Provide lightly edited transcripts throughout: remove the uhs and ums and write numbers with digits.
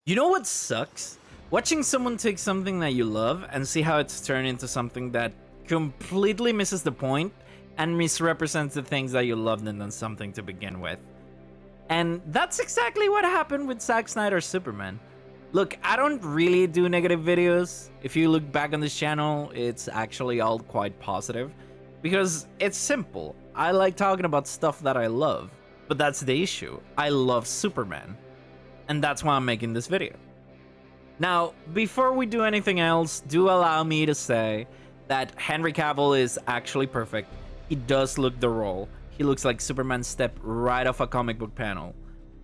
You know what sucks? Watching someone take something that you love and see how it's turned into something that completely misses the point and misrepresents the things that you loved in something to begin with. And that's exactly what happened with Zack Snyder's Superman. Look, I don't really do negative videos. If you look back on this channel, it's actually all quite positive. Because it's simple. I like talking about stuff that I love. But that's the issue. I love Superman. And that's why I'm making this video. Now, before we do anything else, do allow me to say that Henry Cavill is actually perfect. He does look the role. He looks like Superman stepped right off a comic book panel.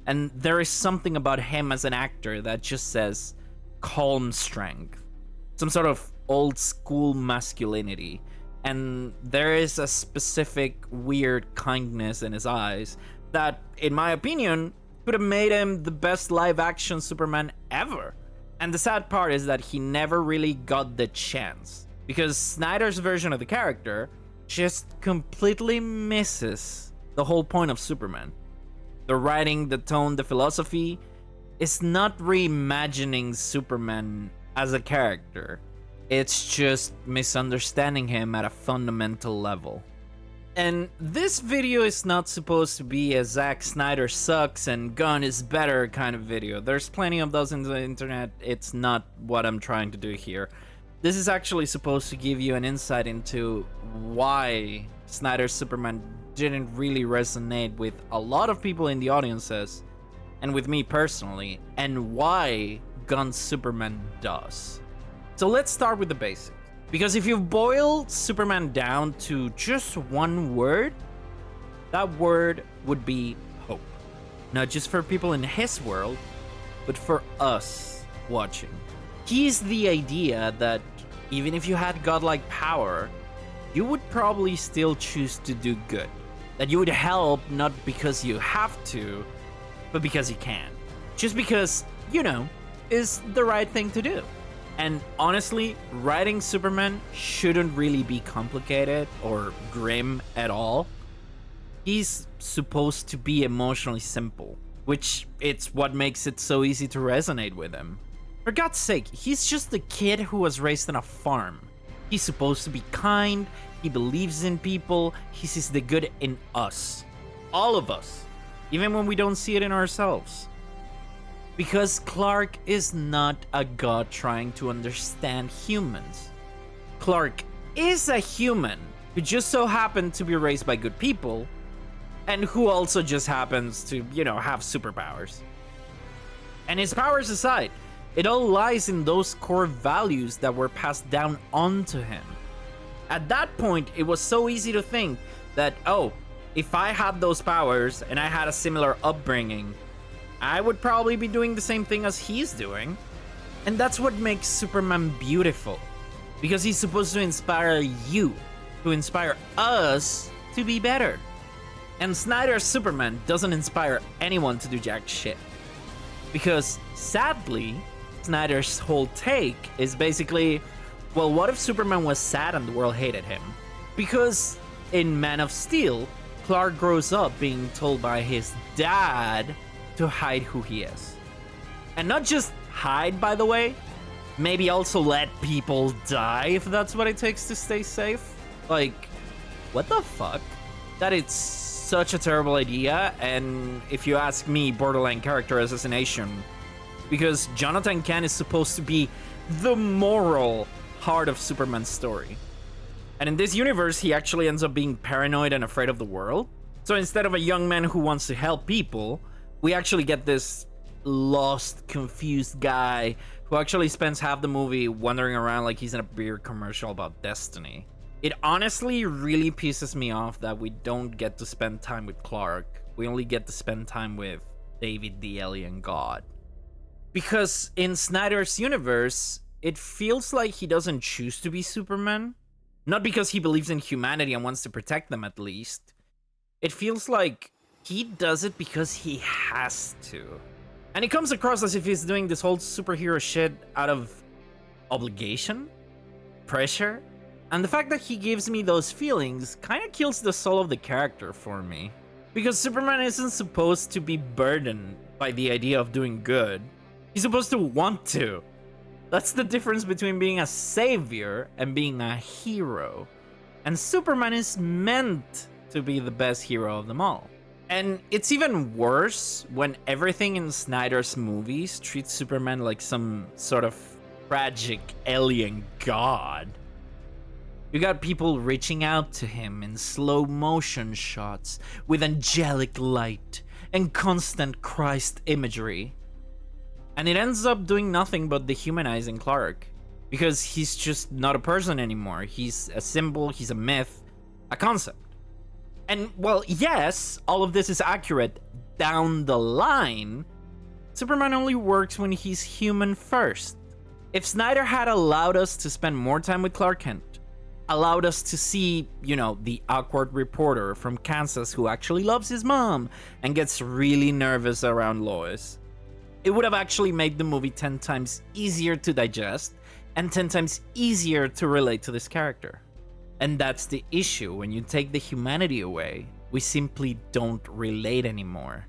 And there is something about him as an actor that just says calm strength. Some sort of old school masculinity. And there is a specific weird kindness in his eyes that, in my opinion, could have made him the best live action Superman ever. And the sad part is that he never really got the chance, because Snyder's version of the character just completely misses the whole point of Superman. The writing, the tone, the philosophy is not reimagining Superman as a character. It's just misunderstanding him at a fundamental level. And this video is not supposed to be a Zack Snyder sucks and Gunn is better kind of video. There's plenty of those in the internet. It's not what I'm trying to do here. This is actually supposed to give you an insight into why Snyder's Superman didn't really resonate with a lot of people in the audiences, and with me personally, and why Gunn's Superman does. So let's start with the basics. Because if you boil Superman down to just one word, that word would be hope. Not just for people in his world, but for us watching. He's the idea that even if you had godlike power, you would probably still choose to do good. That you would help not because you have to, but because you can. Just because, you know, is the right thing to do. And honestly, writing Superman shouldn't really be complicated or grim at all. He's supposed to be emotionally simple, which it's what makes it so easy to resonate with him. For God's sake, he's just a kid who was raised on a farm. He's supposed to be kind, he believes in people, he sees the good in us. All of us. Even when we don't see it in ourselves. Because Clark is not a god trying to understand humans. Clark is a human who just so happened to be raised by good people and who also just happens to, you know, have superpowers. And his powers aside, it all lies in those core values that were passed down onto him. At that point, it was so easy to think that, oh, if I had those powers and I had a similar upbringing, I would probably be doing the same thing as he's doing. And that's what makes Superman beautiful. Because he's supposed to inspire you, to inspire us to be better. And Snyder's Superman doesn't inspire anyone to do jack shit. Because, sadly, Snyder's whole take is basically, well, what if Superman was sad and the world hated him? Because in Man of Steel, Clark grows up being told by his dad to hide who he is. And not just hide, by the way, maybe also let people die if that's what it takes to stay safe. Like, what the fuck? That is such a terrible idea, and if you ask me, borderline character assassination. Because Jonathan Kent is supposed to be the moral heart of Superman's story. And in this universe, he actually ends up being paranoid and afraid of the world. So instead of a young man who wants to help people, we actually get this lost, confused guy who actually spends half the movie wandering around like he's in a beer commercial about destiny. It honestly really pisses me off that we don't get to spend time with Clark. We only get to spend time with David the Alien God. Because in Snyder's universe, it feels like he doesn't choose to be Superman. Not because he believes in humanity and wants to protect them at least. It feels like he does it because he has to. And it comes across as if he's doing this whole superhero shit out of obligation, pressure, and the fact that he gives me those feelings kind of kills the soul of the character for me. Because Superman isn't supposed to be burdened by the idea of doing good. He's supposed to want to. That's the difference between being a savior and being a hero. And Superman is meant to be the best hero of them all. And it's even worse when everything in Snyder's movies treats Superman like some sort of tragic alien god. You got people reaching out to him in slow motion shots with angelic light and constant Christ imagery. And it ends up doing nothing but dehumanizing Clark. Because he's just not a person anymore. He's a symbol, he's a myth, a concept. And, well, yes, all of this is accurate down the line. Superman only works when he's human first. If Snyder had allowed us to spend more time with Clark Kent, allowed us to see, the awkward reporter from Kansas who actually loves his mom and gets really nervous around Lois, it would have actually made the movie 10 times easier to digest and 10 times easier to relate to this character. And that's the issue. When you take the humanity away, we simply don't relate anymore.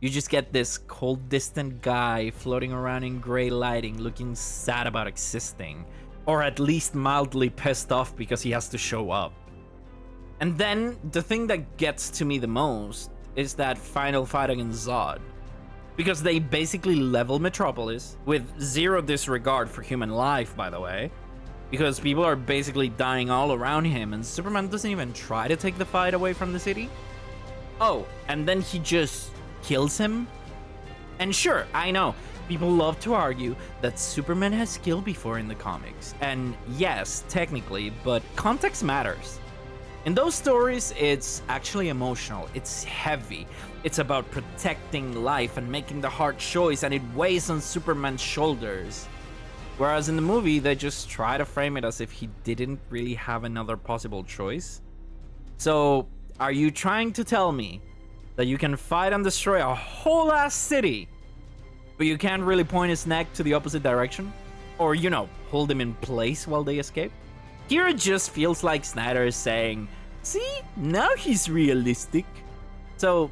You just get this cold, distant guy floating around in gray lighting, looking sad about existing, or at least mildly pissed off because he has to show up. And then, the thing that gets to me the most is that final fight against Zod. Because they basically level Metropolis, with zero disregard for human life, by the way. Because people are basically dying all around him, and Superman doesn't even try to take the fight away from the city. Oh, and then he just kills him? And sure, I know, people love to argue that Superman has killed before in the comics. And yes, technically, but context matters. In those stories, it's actually emotional, it's heavy. It's about protecting life and making the hard choice, and it weighs on Superman's shoulders. Whereas in the movie, they just try to frame it as if he didn't really have another possible choice. So, are you trying to tell me that you can fight and destroy a whole ass city, but you can't really point his neck to the opposite direction? Or, hold him in place while they escape? Here it just feels like Snyder is saying, see, now he's realistic. So,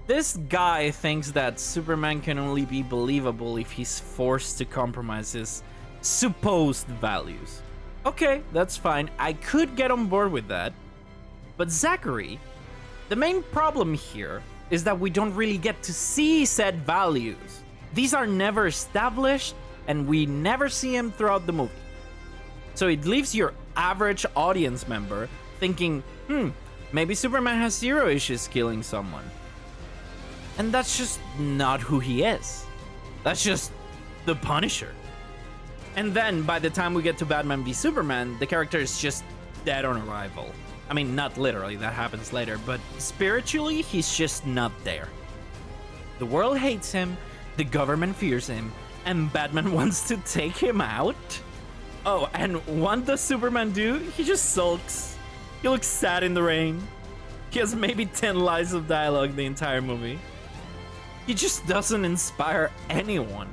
this guy thinks that Superman can only be believable if he's forced to compromise his supposed values. Okay, that's fine. I could get on board with that. But Zachary, the main problem here is that we don't really get to see said values. These are never established, and we never see him throughout the movie. So it leaves your average audience member thinking, maybe Superman has zero issues killing someone. And that's just not who he is. That's just the Punisher. And then, by the time we get to Batman v Superman, the character is just dead on arrival. I mean, not literally, that happens later, but spiritually, he's just not there. The world hates him, the government fears him, and Batman wants to take him out? Oh, and what does Superman do? He just sulks. He looks sad in the rain. He has maybe 10 lines of dialogue the entire movie. He just doesn't inspire anyone.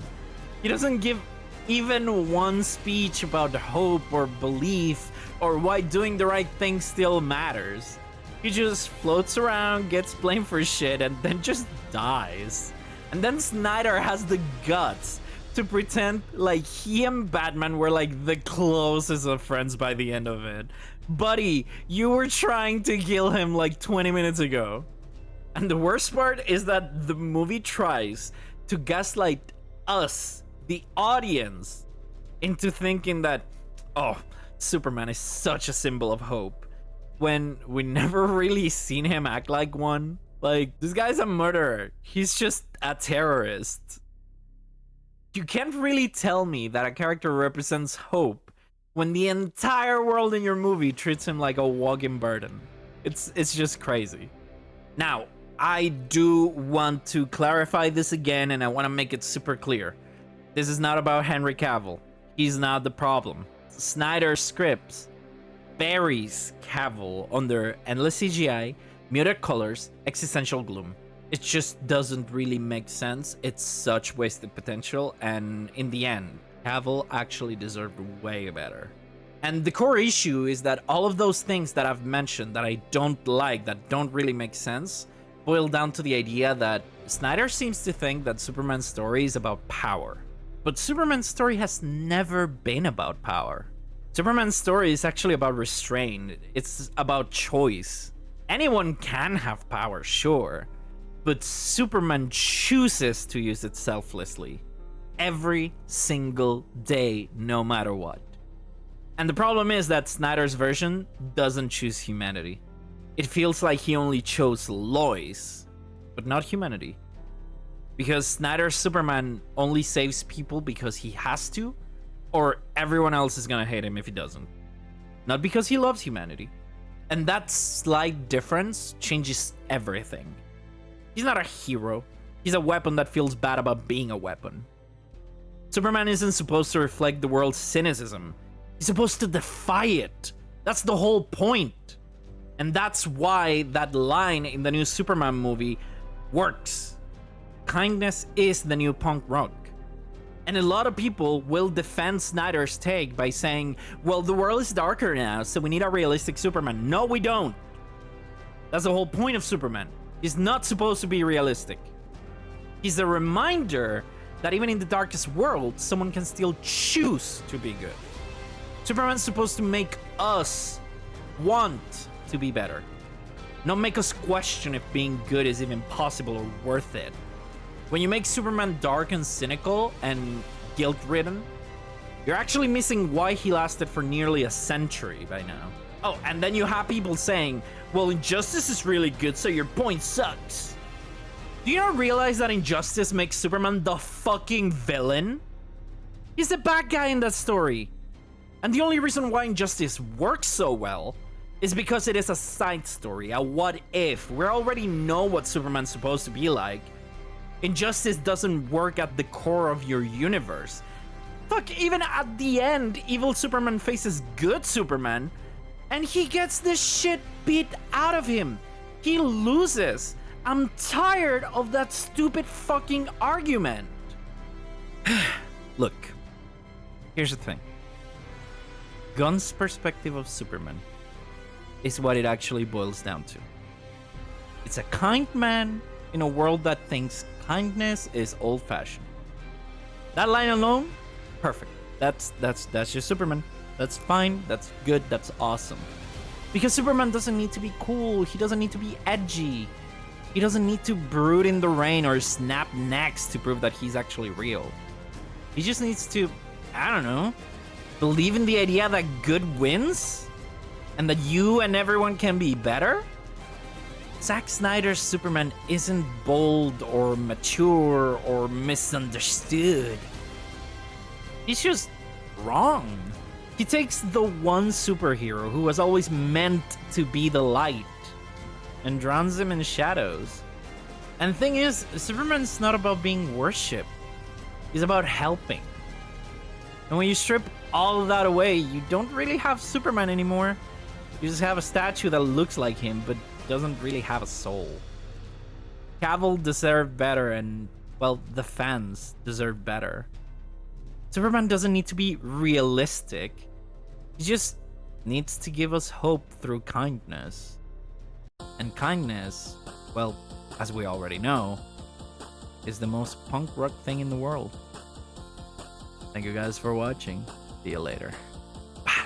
He doesn't give even one speech about hope or belief or why doing the right thing still matters. He just floats around, gets blamed for shit, and then just dies. And then Snyder has the guts to pretend like he and Batman were like the closest of friends by the end of it. Buddy, you were trying to kill him like 20 minutes ago. And the worst part is that the movie tries to gaslight us, the audience, into thinking that, oh, Superman is such a symbol of hope, when we never really seen him act like one. Like, this guy's a murderer. He's just a terrorist. You can't really tell me that a character represents hope when the entire world in your movie treats him like a walking burden. It's just crazy. Now, I do want to clarify this again, and I want to make it super clear. This is not about Henry Cavill. He's not the problem. Snyder's scripts buries Cavill under endless CGI, muted colors, existential gloom. It just doesn't really make sense. It's such wasted potential, and in the end, Cavill actually deserved way better. And the core issue is that all of those things that I've mentioned that I don't like, that don't really make sense, boil down to the idea that Snyder seems to think that Superman's story is about power. But Superman's story has never been about power. Superman's story is actually about restraint. It's about choice. Anyone can have power, sure, but Superman chooses to use it selflessly. Every single day, no matter what. And the problem is that Snyder's version doesn't choose humanity. It feels like he only chose Lois, but not humanity. Because Snyder's Superman only saves people because he has to, or everyone else is gonna hate him if he doesn't. Not because he loves humanity. And that slight difference changes everything. He's not a hero. He's a weapon that feels bad about being a weapon. Superman isn't supposed to reflect the world's cynicism. He's supposed to defy it. That's the whole point. And that's why that line in the new Superman movie works. Kindness is the new punk rock. And a lot of people will defend Snyder's take by saying, well, the world is darker now, so we need a realistic Superman. No, we don't. That's the whole point of Superman. He's not supposed to be realistic. He's a reminder that even in the darkest world, someone can still choose to be good. Superman's supposed to make us want to be better. Not make us question if being good is even possible or worth it. When you make Superman dark and cynical and guilt-ridden, you're actually missing why he lasted for nearly a century by now. Oh, and then you have people saying, well, Injustice is really good, so your point sucks. Do you not realize that Injustice makes Superman the fucking villain? He's the bad guy in that story. And the only reason why Injustice works so well is because it is a side story, a what if. We already know what Superman's supposed to be like. Injustice doesn't work at the core of your universe. Fuck, even at the end, evil Superman faces good Superman, and he gets this shit beat out of him. He loses. I'm tired of that stupid fucking argument. Look, here's the thing. Gunn's perspective of Superman is what it actually boils down to. It's a kind man in a world that thinks kindness is old-fashioned. That line alone, perfect. That's just Superman. That's fine. That's good. That's awesome. Because Superman doesn't need to be cool. He doesn't need to be edgy. He doesn't need to brood in the rain or snap necks to prove that he's actually real. He just needs to, I don't know, believe in the idea that good wins and that you and everyone can be better. Zack Snyder's Superman isn't bold or mature or misunderstood. He's just wrong. He takes the one superhero who was always meant to be the light and drowns him in shadows. And the thing is, Superman's not about being worshipped. He's about helping. And when you strip all of that away, you don't really have Superman anymore. You just have a statue that looks like him, but doesn't really have a soul. Cavill deserved better, and, well, the fans deserve better. Superman doesn't need to be realistic. He just needs to give us hope through kindness. And kindness, well, as we already know, is the most punk rock thing in the world. Thank you guys for watching. See you later. Bye.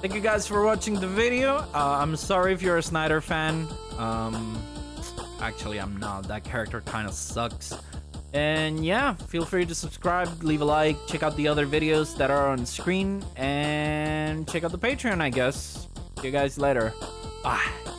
Thank you guys for watching the video. I'm sorry if you're a Snyder fan. Actually, I'm not. That character kind of sucks. And yeah, feel free to subscribe, leave a like, check out the other videos that are on screen, and check out the Patreon, I guess. See you guys later. Bye.